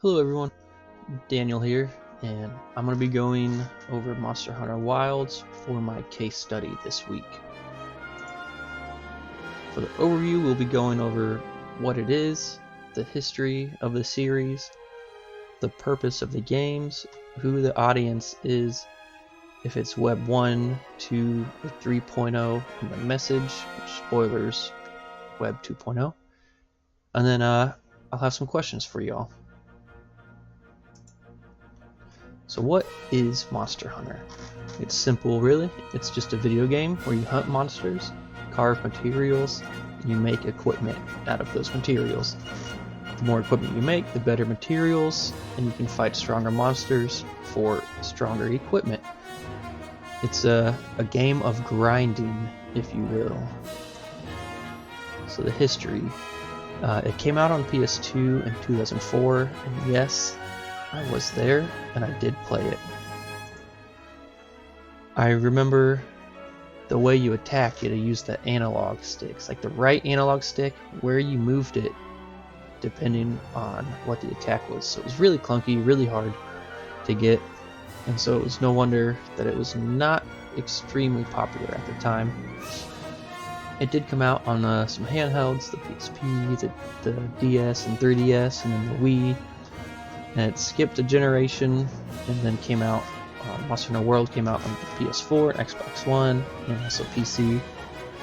Hello everyone, Daniel here, and I'm going to be going over Monster Hunter Wilds for my case study this week. For the overview, we'll be going over what it is, the history of the series, the purpose of the games, who the audience is, if it's Web 1, 2, or 3.0, and the message, which spoilers, Web 2.0, and then I'll have some questions for y'all. So what is Monster Hunter? It's simple, really. It's just a video game where you hunt monsters, carve materials, and you make equipment out of those materials. The more equipment you make, the better materials, and you can fight stronger monsters for stronger equipment. It's a game of grinding, if you will. So the history. It came out on PS2 in 2004, and yes, I was there, and I did play it. I remember the way you attacked, you had to use the analog sticks, like the right analog stick, where you moved it, depending on what the attack was. So it was really clunky, really hard to get, and so it was no wonder that it was not extremely popular at the time. It did come out on some handhelds, the PSP, the DS and 3DS, and then the Wii. And it skipped a generation and then came out. Monster Hunter World came out on PS4, Xbox One, and also PC.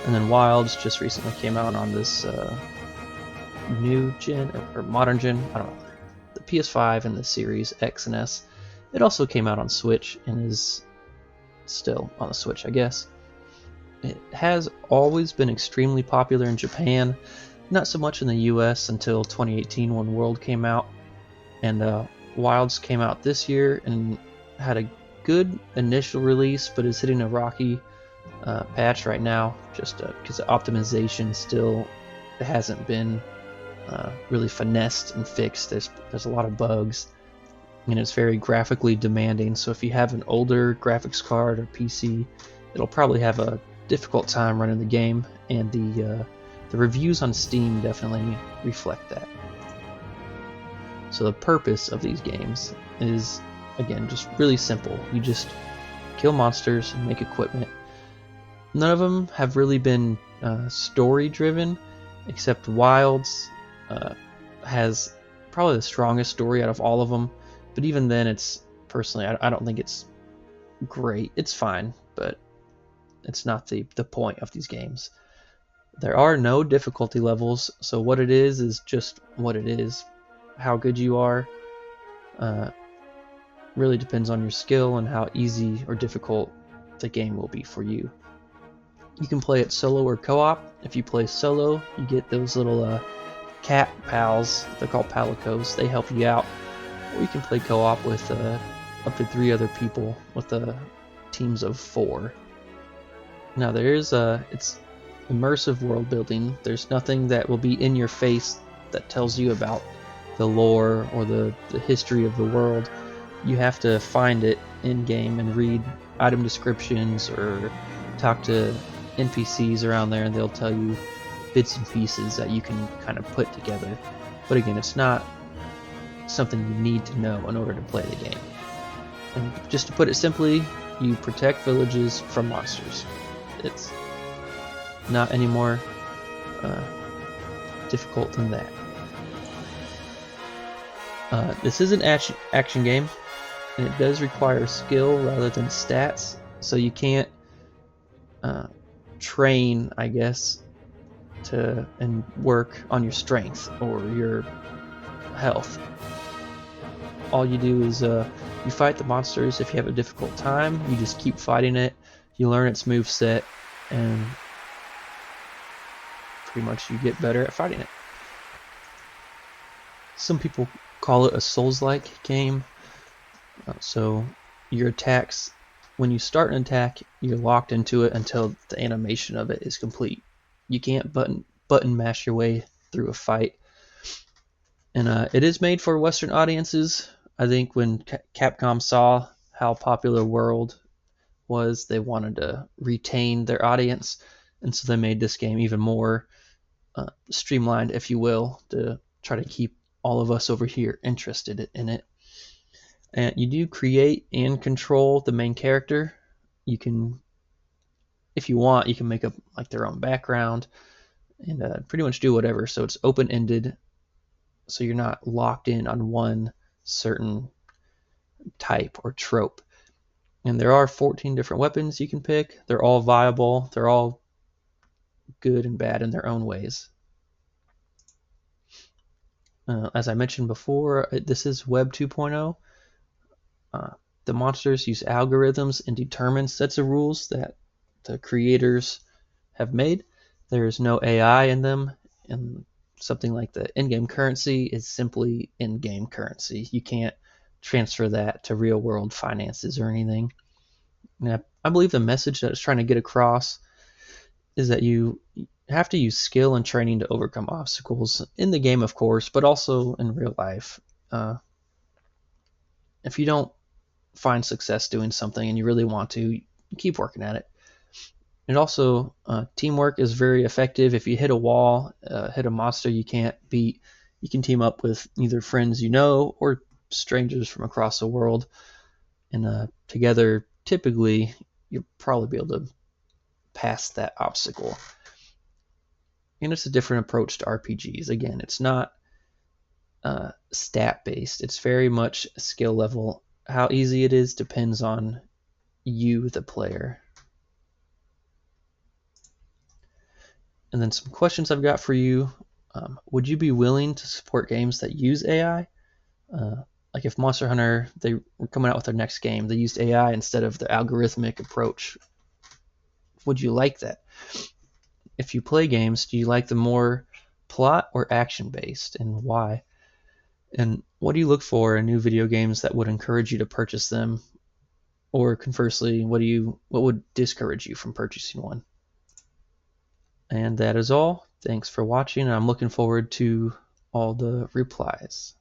And then Wilds just recently came out on this new gen or modern gen, I don't know, the PS5 and the Series X and S. It also came out on Switch and is still on the Switch, I guess. It has always been extremely popular in Japan, not so much in the US until 2018 when World came out. And Wilds came out this year and had a good initial release, but is hitting a rocky patch right now, just because the optimization still hasn't been really finessed and fixed. There's a lot of bugs, and it's very graphically demanding. So if you have an older graphics card or PC, it'll probably have a difficult time running the game, and the reviews on Steam definitely reflect that. So the purpose of these games is, again, just really simple. You just kill monsters and make equipment. None of them have really been story driven, except Wilds has probably the strongest story out of all of them. But even then, it's personally, I don't think it's great. It's fine, but it's not the point of these games. There are no difficulty levels, so what it is just what it is. How good you are really depends on your skill and how easy or difficult the game will be for you. You can play it solo or co-op. If you play solo, you get those little cat pals. They're called palicos. They help you out. Or you can play co-op with up to 3 other people with teams of 4. Now there's it's immersive world building. There's nothing that will be in your face that tells you about the lore or the history of the world. You have to find it in game and read item descriptions or talk to NPCs around there, and they'll tell you bits and pieces that you can kind of put together. But again, it's not something you need to know in order to play the game. And just to put it simply, you protect villages from monsters. It's not any more difficult than that. This is an action game, and it does require skill rather than stats, so you can't train, I guess, and work on your strength or your health. All you do is you fight the monsters. If you have a difficult time, you just keep fighting it. You learn its moveset, and pretty much you get better at fighting it. Some people call it a Souls-like game. So your attacks, when you start an attack, you're locked into it until the animation of it is complete. You can't button mash your way through a fight. And it is made for Western audiences. I think when Capcom saw how popular World was, they wanted to retain their audience, and so they made this game even more streamlined, if you will, to try to keep all of us over here interested in it. And you do create and control the main character. You can, if you want, you can make up like their own background and pretty much do whatever. So it's open-ended, so you're not locked in on one certain type or trope. And there are 14 different weapons you can pick. They're all viable. They're all good and bad in their own ways. As I mentioned before, this is Web 2.0. The monsters use algorithms and determine sets of rules that the creators have made. There is no AI in them, and something like the in-game currency is simply in-game currency. You can't transfer that to real-world finances or anything. And I believe the message that it's trying to get across is that you have to use skill and training to overcome obstacles in the game, of course, but also in real life. If you don't find success doing something and you really want to, keep working at it. And also, teamwork is very effective. If you hit a wall, hit a monster you can't beat, you can team up with either friends you know or strangers from across the world. And together, typically, you'll probably be able to pass that obstacle. And it's a different approach to RPGs. Again, it's not stat-based. It's very much skill level. How easy it is depends on you, the player. And then some questions I've got for you. Would you be willing to support games that use AI? Like if Monster Hunter, they were coming out with their next game, they used AI instead of the algorithmic approach. Would you like that? If you play games, do you like the more plot or action-based, and why? And what do you look for in new video games that would encourage you to purchase them? Or conversely, what would discourage you from purchasing one? And that is all. Thanks for watching. I'm looking forward to all the replies.